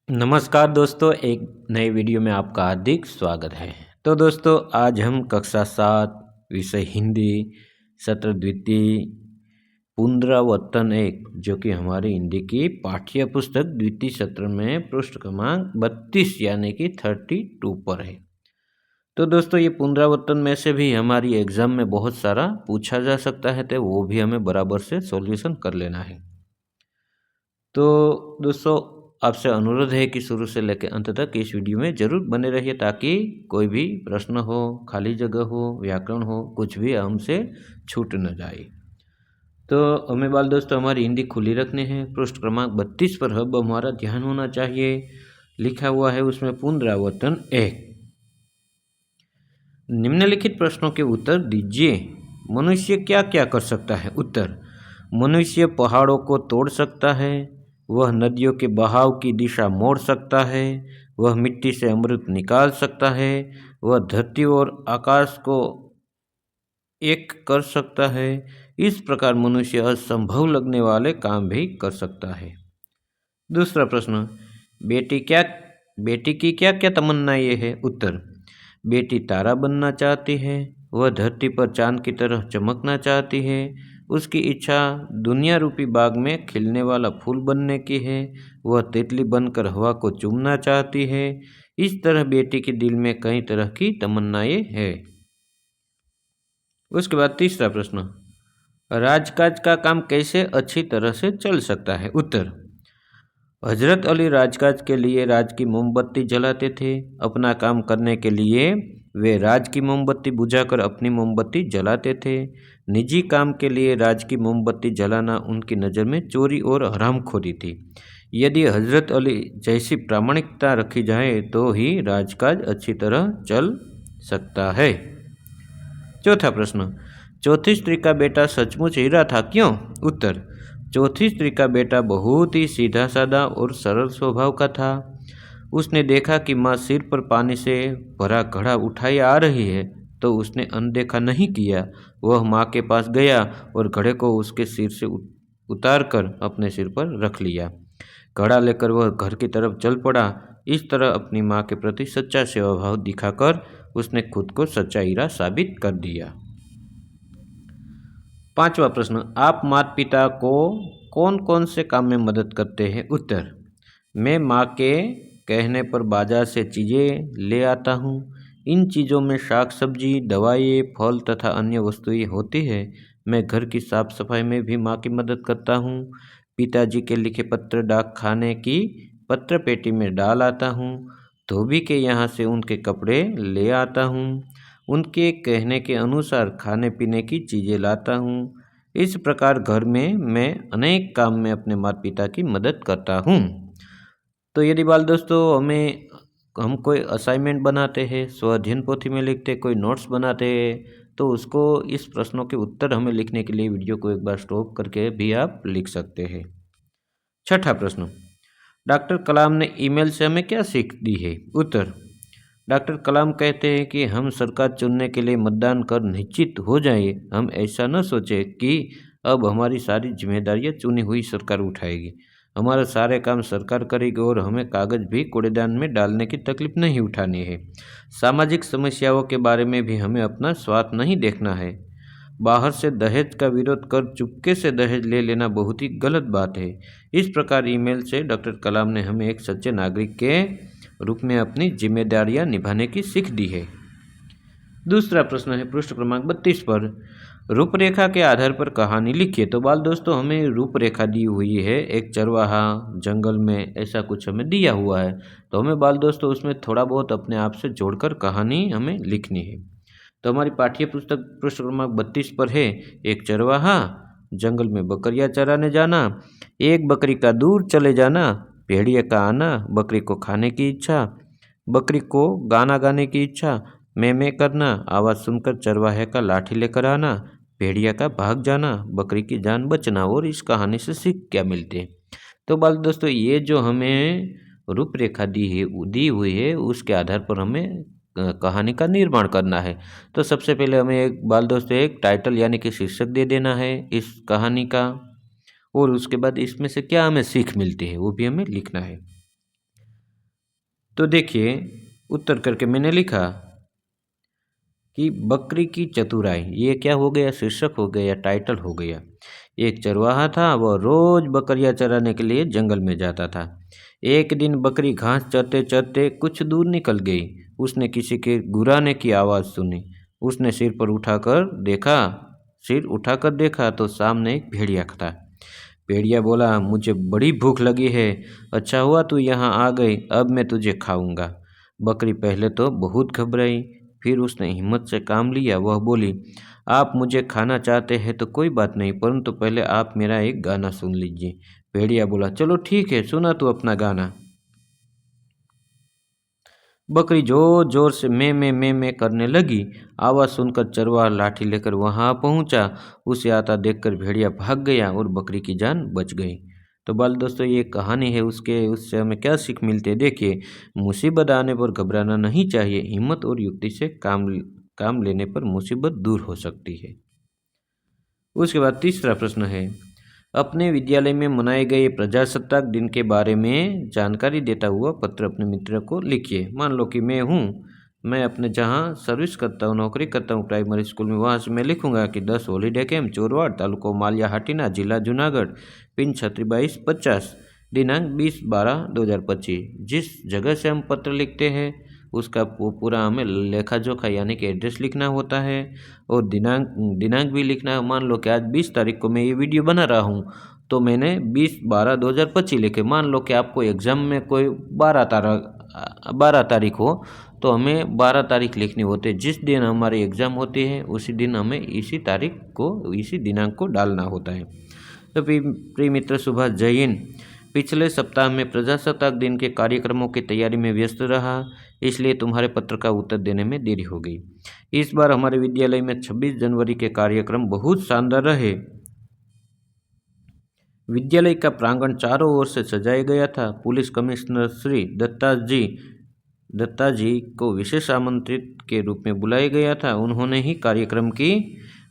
नमस्कार दोस्तों, एक नई वीडियो में आपका हार्दिक स्वागत है। तो दोस्तों, आज हम कक्षा 7 विषय हिंदी सत्र द्वितीय पुनरावर्तन 1 जो कि हमारी हिंदी की पाठ्य पुस्तक द्वितीय सत्र में पृष्ठ क्रमांक 32 यानी कि 32 पर है। तो दोस्तों, ये पुनरावर्तन में से भी हमारी एग्जाम में बहुत सारा पूछा जा सकता है, तो वो भी हमें बराबर से सॉल्यूशन कर लेना है। तो दोस्तों, आपसे अनुरोध है कि शुरू से लेकर अंत तक इस वीडियो में ज़रूर बने रहिए ताकि कोई भी प्रश्न हो, खाली जगह हो, व्याकरण हो, कुछ भी हमसे छूट न जाए। तो हमें बाल दोस्तों हमारी हिंदी खुली रखनी है। पृष्ठ क्रमांक 32 पर अब हमारा ध्यान होना चाहिए। लिखा हुआ है उसमें पुनरावर्तन 1। निम्नलिखित प्रश्नों के उत्तर दीजिए। मनुष्य क्या क्या कर सकता है? उत्तर: मनुष्य पहाड़ों को तोड़ सकता है, वह नदियों के बहाव की दिशा मोड़ सकता है, वह मिट्टी से अमृत निकाल सकता है, वह धरती और आकाश को एक कर सकता है। इस प्रकार मनुष्य असंभव लगने वाले काम भी कर सकता है। दूसरा प्रश्न: बेटी की क्या क्या तमन्नाएं है? उत्तर: बेटी तारा बनना चाहती है, वह धरती पर चांद की तरह चमकना चाहती है, उसकी इच्छा दुनिया रूपी बाग में खिलने वाला फूल बनने की है, वह तितली बनकर हवा को चूमना चाहती है। इस तरह बेटी के दिल में कई तरह की तमन्नाएं हैं। उसके बाद तीसरा प्रश्न: राजकाज का काम कैसे अच्छी तरह से चल सकता है? उत्तर: हजरत अली राजकाज के लिए राज की मोमबत्ती जलाते थे। अपना काम करने के लिए वे राज की मोमबत्ती बुझाकर अपनी मोमबत्ती जलाते थे। निजी काम के लिए राज की मोमबत्ती जलाना उनकी नज़र में चोरी और हरामखोरी थी। यदि हजरत अली जैसी प्रामाणिकता रखी जाए तो ही राजकाज अच्छी तरह चल सकता है। चौथा प्रश्न: चौथी स्त्री का बेटा सचमुच हीरा था, क्यों? उत्तर: चौथी स्त्री का बेटा बहुत ही सीधा साधा और सरल स्वभाव का था। उसने देखा कि माँ सिर पर पानी से भरा घड़ा उठाई आ रही है, तो उसने अनदेखा नहीं किया। वह माँ के पास गया और घड़े को उसके सिर से उतार कर अपने सिर पर रख लिया। घड़ा लेकर वह घर की तरफ चल पड़ा। इस तरह अपनी माँ के प्रति सच्चा सेवाभाव दिखाकर उसने खुद को सच्चा हीरा साबित कर दिया। पांचवा प्रश्न: आप माता पिता को कौन कौन से काम में मदद करते हैं? उत्तर: मैं माँ के कहने पर बाजार से चीज़ें ले आता हूँ। इन चीज़ों में शाक सब्जी, दवाई, फल तथा अन्य वस्तुएं होती है। मैं घर की साफ सफाई में भी माँ की मदद करता हूँ। पिताजी के लिखे पत्र डाक खाने की पत्र पेटी में डाल आता हूँ। धोबी के यहाँ से उनके कपड़े ले आता हूँ। उनके कहने के अनुसार खाने पीने की चीज़ें लाता हूँ। इस प्रकार घर में मैं अनेक काम में अपने माता पिता की मदद करता हूँ। तो यदि बाल दोस्तों हम कोई असाइनमेंट बनाते हैं, स्वाध्ययन पोथी में लिखते, कोई नोट्स बनाते हैं, तो उसको इस प्रश्नों के उत्तर हमें लिखने के लिए वीडियो को एक बार स्टॉप करके भी आप लिख सकते हैं। छठा प्रश्न: डॉक्टर कलाम ने ईमेल से हमें क्या सीख दी है? उत्तर: डॉक्टर कलाम कहते हैं कि हम सरकार चुनने के लिए मतदान कर निश्चित हो जाए। हम ऐसा न सोचें कि अब हमारी सारी जिम्मेदारियां चुनी हुई सरकार उठाएगी। हमारा सारे काम सरकार करेगी और हमें कागज भी कूड़ेदान में डालने की तकलीफ नहीं उठानी है। सामाजिक समस्याओं के बारे में भी हमें अपना स्वार्थ नहीं देखना है। बाहर से दहेज का विरोध कर चुपके से दहेज ले लेना बहुत ही गलत बात है। इस प्रकार ईमेल से डॉक्टर कलाम ने हमें एक सच्चे नागरिक के रूप में अपनी जिम्मेदारियां निभाने की सीख दी है। दूसरा प्रश्न है पृष्ठ क्रमांक 32 पर, रूपरेखा के आधार पर कहानी लिखिए। तो बाल दोस्तों, हमें रूपरेखा दी हुई है, एक चरवाहा जंगल में, ऐसा कुछ हमें दिया हुआ है। तो हमें बाल दोस्तों उसमें थोड़ा बहुत अपने आप से जोड़कर कहानी हमें लिखनी है। तो हमारी पाठ्य पुस्तक पृष्ठ क्रमांक 32 पर है, एक चरवाहा जंगल में बकरियां चराने जाना, एक बकरी का दूर चले जाना, भेड़िया का आना, बकरी को खाने की इच्छा, बकरी को गाना गाने की इच्छा, मैं करना, आवाज़ सुनकर चरवाहे का लाठी लेकर आना, भेड़िया का भाग जाना, बकरी की जान बचना। और इस कहानी से सीख क्या मिलते हैं? तो बाल दोस्तों, ये जो हमें रूपरेखा दी हुई है उसके आधार पर हमें कहानी का निर्माण करना है। तो सबसे पहले हमें एक बाल दोस्तों एक टाइटल यानी कि शीर्षक दे देना है इस कहानी का, और उसके बाद इसमें से क्या हमें सीख मिलती है वो भी हमें लिखना है। तो देखिए उत्तर करके मैंने लिखा कि बकरी की चतुराई, ये क्या हो गया, शीर्षक हो गया, टाइटल हो गया। एक चरवाहा था, वह रोज बकरियां चराने के लिए जंगल में जाता था। एक दिन बकरी घास चरते चरते कुछ दूर निकल गई। उसने किसी के गुर्राने की आवाज़ सुनी। उसने सिर उठाकर देखा तो सामने एक भेड़िया था। भेड़िया बोला, मुझे बड़ी भूख लगी है, अच्छा हुआ तू यहाँ आ गई, अब मैं तुझे खाऊंगा। बकरी पहले तो बहुत घबराई, फिर उसने हिम्मत से काम लिया। वह बोली, आप मुझे खाना चाहते हैं तो कोई बात नहीं, परंतु पहले आप मेरा एक गाना सुन लीजिए। भेड़िया बोला, चलो ठीक है, सुना तू अपना गाना। बकरी जोर जोर से मैं करने लगी। आवाज़ सुनकर चरवाहा लाठी लेकर वहां पहुंचा। उसे आता देखकर भेड़िया भाग गया और बकरी की जान बच गई। तो बाल दोस्तों, ये कहानी है, उससे हमें क्या सीख मिलती है? देखिए, मुसीबत आने पर घबराना नहीं चाहिए। हिम्मत और युक्ति से काम लेने पर मुसीबत दूर हो सकती है। उसके बाद तीसरा प्रश्न है, अपने विद्यालय में मनाए गए प्रजासत्ताक दिन के बारे में जानकारी देता हुआ पत्र अपने मित्र को लिखिए। मान लो कि मैं अपने जहाँ सर्विस करता हूँ, नौकरी करता हूँ प्राइमरी स्कूल में, वहाँ से मैं लिखूँगा कि 10 हॉलीडे कैंप चोरवाड़, तालुको मालिया हाटीना, जिला जूनागढ़, पिन 362250, दिनांक 20/12/2025। जिस जगह से हम पत्र लिखते हैं उसका पूरा हमें लेखा जोखा यानी कि एड्रेस लिखना होता है और दिनांक भी लिखना है। मान लो कि आज 20 तारीख को मैं ये वीडियो बना रहा हूँ, तो मैंने 20/12/2025 लिखे। मान लो कि आपको एग्ज़ाम में कोई 12 तारीख हो, तो हमें 12 तारीख लिखनी होती है। जिस दिन हमारे एग्ज़ाम होती है उसी दिन हमें इसी दिनांक को डालना होता है। तो प्रिय मित्र, सुभाष जय हिंद। पिछले सप्ताह में प्रजासत्ताक दिन के कार्यक्रमों की तैयारी में व्यस्त रहा, इसलिए तुम्हारे पत्र का उत्तर देने में देरी हो गई। इस बार हमारे विद्यालय में 26 जनवरी के कार्यक्रम बहुत शानदार रहे। विद्यालय का प्रांगण चारों ओर से सजाया गया था। पुलिस कमिश्नर श्री दत्ता जी को विशेष आमंत्रित के रूप में बुलाया गया था। उन्होंने ही कार्यक्रम की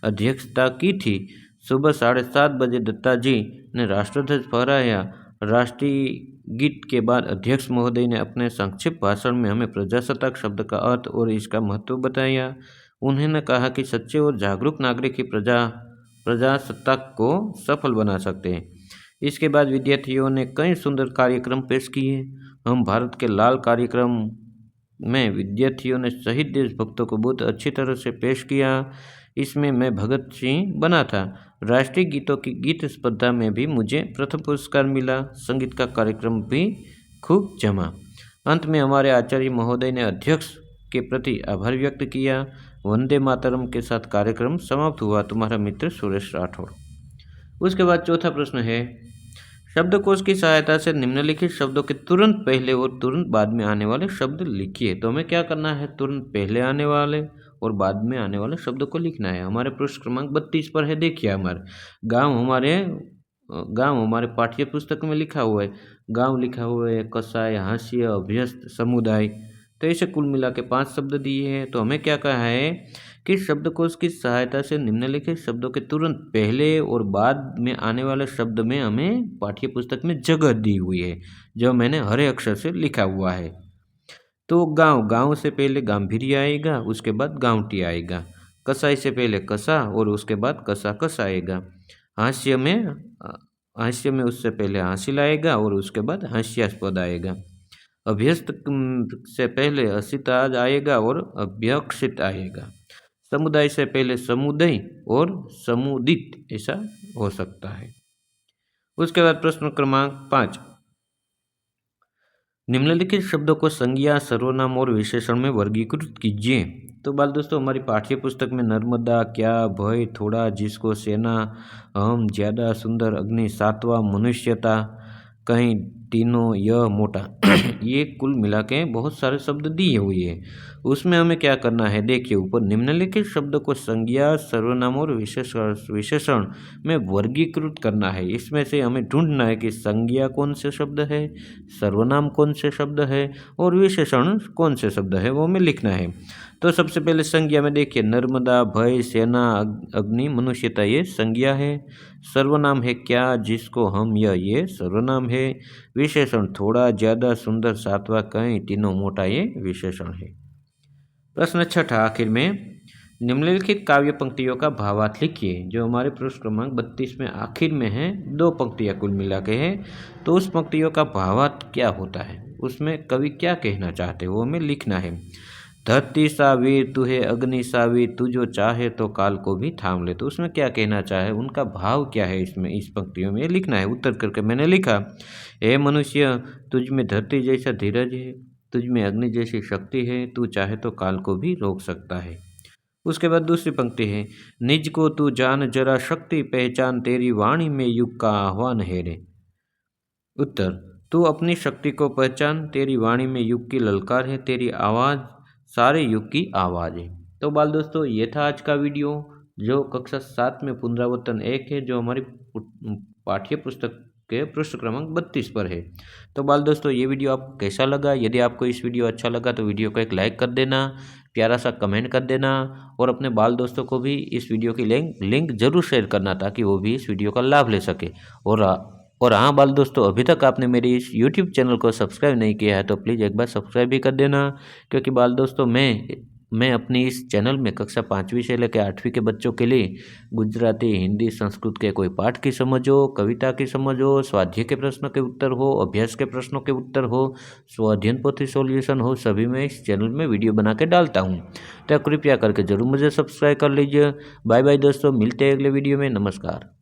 अध्यक्षता की थी। सुबह 7:30 बजे दत्ता जी ने राष्ट्रध्वज फहराया। राष्ट्रीय गीत के बाद अध्यक्ष महोदय ने अपने संक्षिप्त भाषण में हमें प्रजासत्ताक शब्द का अर्थ और इसका महत्व बताया। उन्होंने कहा कि सच्चे और जागरूक नागरिक ही प्रजासत्ताक को सफल बना सकते हैं। इसके बाद विद्यार्थियों ने कई सुंदर कार्यक्रम पेश किए। हम भारत के लाल कार्यक्रम में विद्यार्थियों ने शहीद देशभक्तों को बहुत अच्छी तरह से पेश किया। इसमें मैं भगत सिंह बना था। राष्ट्रीय गीतों की गीत स्पर्धा में भी मुझे प्रथम पुरस्कार मिला। संगीत का कार्यक्रम भी खूब जमा। अंत में हमारे आचार्य महोदय ने अध्यक्ष के प्रति आभार व्यक्त किया। वंदे मातरम के साथ कार्यक्रम समाप्त हुआ। तुम्हारा मित्र सुरेश राठौड़। उसके बाद चौथा प्रश्न है, शब्दकोश की सहायता से निम्नलिखित शब्दों के तुरंत पहले और तुरंत बाद में आने वाले शब्द लिखिए। तो हमें क्या करना है, तुरंत पहले आने वाले और बाद में आने वाले शब्दों को लिखना है। हमारे पृष्ठ क्रमांक 32 पर है। देखिए, गांव हमारे पाठ्य पुस्तक में लिखा हुआ है। गांव लिखा हुआ है, कसाय, हास्य, अभ्यस्त, समुदाय। तो ऐसे कुल मिला के 5 शब्द दिए हैं। तो हमें क्या कहा है कि शब्दकोश की सहायता से निम्नलिखित शब्दों के तुरंत पहले और बाद में आने वाले शब्द में हमें पाठ्य पुस्तक में जगह दी हुई है, जो मैंने हरे अक्षर से लिखा हुआ है। तो गांव से पहले गांभीर्य आएगा, उसके बाद गांवटी आएगा। कसाई से पहले कसा और उसके बाद कसा आएगा। हास्य में उससे पहले हासिल आएगा और उसके बाद हास्यास्पद आएगा। अभ्यस्त से पहले असिताज आएगा और अभ्यक्षित आएगा। समुदाय से पहले समुदय और समुदित ऐसा हो सकता है। उसके बाद प्रश्न क्रमांक 5, निम्नलिखित शब्दों को संज्ञा, सर्वनाम और विशेषण में वर्गीकृत कीजिए। तो बाल दोस्तों, हमारी पाठ्य पुस्तक में नर्मदा, क्या, भय, थोड़ा, जिसको, सेना, हम, ज्यादा, सुंदर, अग्नि, सातवां, मनुष्यता, कहीं, तीनों, यह, मोटा ये कुल मिला के बहुत सारे शब्द दिए हुए हैं। उसमें हमें क्या करना है, देखिए ऊपर निम्नलिखित शब्दों को संज्ञा, सर्वनाम और विशेषण में वर्गीकृत करना है। इसमें से हमें ढूंढना है कि संज्ञा कौन से शब्द है, सर्वनाम कौन से शब्द है और विशेषण कौन से शब्द है, वो हमें लिखना है। तो सबसे पहले संज्ञा में देखिए, नर्मदा, भय, सेना, अग्नि, मनुष्यता, ये संज्ञा है। सर्वनाम है क्या, जिसको, हम, यह, ये सर्वनाम है। विशेषण थोड़ा, ज़्यादा, सुंदर, सातवां, कहीं, तीनों, मोटा ये विशेषण है। प्रश्न छठा आखिर में, निम्नलिखित काव्य पंक्तियों का भावार्थ लिखिए। जो हमारे पृष्ठ क्रमांक 32 में आखिर में है, 2 पंक्तियाँ कुल मिला के है, तो उस पंक्तियों का भावार्थ क्या होता है, उसमें कवि क्या कहना चाहते हैं वो हमें लिखना है। धरती सा वीर तू है, अग्नि सा वीर तू, जो चाहे तो काल को भी थाम ले। तो उसमें क्या कहना चाहे, उनका भाव क्या है, इसमें इस पंक्तियों में लिखना है। उत्तर करके मैंने लिखा, हे मनुष्य, तुझ में धरती जैसा धीरज है, तुझ में अग्नि जैसी शक्ति है, तू चाहे तो काल को भी रोक सकता है। उसके बाद दूसरी पंक्ति है, निज को तू जान जरा शक्ति पहचान, तेरी वाणी में युग का आह्वान है रे। उत्तर, तू अपनी शक्ति को पहचान, तेरी वाणी में युग की ललकार है, तेरी आवाज़ सारे युग की आवाज़ है। तो बाल दोस्तों, ये था आज का वीडियो जो कक्षा 7 में पुनरावर्तन 1 है, जो हमारी पाठ्य पुस्तक के पृष्ठ क्रमांक 32 पर है। तो बाल दोस्तों, ये वीडियो आपको कैसा लगा? यदि आपको इस वीडियो अच्छा लगा तो वीडियो को एक लाइक कर देना, प्यारा सा कमेंट कर देना, और अपने बाल दोस्तों को भी इस वीडियो की लिंक जरूर शेयर करना, ताकि वो भी इस वीडियो का लाभ ले सके। और हाँ बाल दोस्तों, अभी तक आपने मेरे इस YouTube चैनल को सब्सक्राइब नहीं किया है तो प्लीज़ एक बार सब्सक्राइब भी कर देना, क्योंकि बाल दोस्तों मैं अपनी इस चैनल में कक्षा 5वीं से लेकर 8वीं के बच्चों के लिए गुजराती, हिंदी, संस्कृत के कोई पाठ की समझ हो, कविता की समझ हो, स्वाध्याय के प्रश्नों के उत्तर हो, अभ्यास के प्रश्नों के उत्तर हो, स्वाध्ययन पोथी सॉल्यूशन हो, सभी मैं इस चैनल में वीडियो बना के डालता हूँ। तो कृपया करके जरूर मुझे सब्सक्राइब कर लीजिए। बाय बाय दोस्तों, मिलते हैं अगले वीडियो में। नमस्कार।